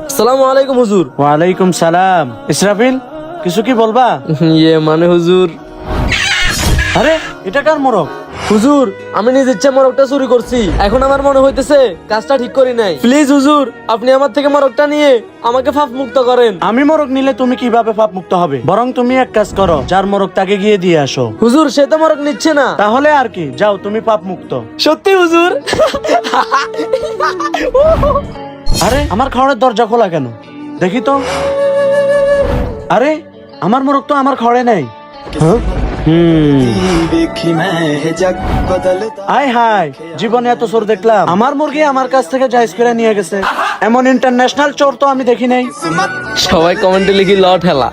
আসসালামু আলাইকুম হুজুর। ওয়ালাইকুম সালাম। ইসরাফিল, কিছু কি বলবা? মানে হুজুর, আরে এটা কার মোরগ? হুজুর আমি নিজ ইচ্ছা মোরগটা চুরি করছি। এখন আমার মনে হইতেছে কাজটা ঠিক করি নাই। প্লিজ হুজুর, আপনি আমার থেকে মোরগটা নিয়ে আমাকে পাপ মুক্ত করেন। আমি মোরগ নিলে তুমি কিভাবে পাপ মুক্ত হবে? বরং তুমি এক কাজ করো, যার মোরগ তাকে গিয়ে দিয়ে আসো। হুজুর সে তো মোরগ নিচ্ছে না। তাহলে আর কি, যাও তুমি পাপ মুক্ত। সত্যি হুজুর? আরে আমার খাওয়ারের দরজা খোলা কেন? দেখি তো। আরে আমার মোরগ তো আমার খাওয়ারে নেই। আয় হায়, জীবনে এত চোর দেখলাম, আমার মুরগি আমার কাছ থেকে জায়েজ করে নিয়ে গেছে। এমন ইন্টারন্যাশনাল চোর তো আমি দেখি নাই। সবাই কমেন্টে লিখি ল ঠেলা।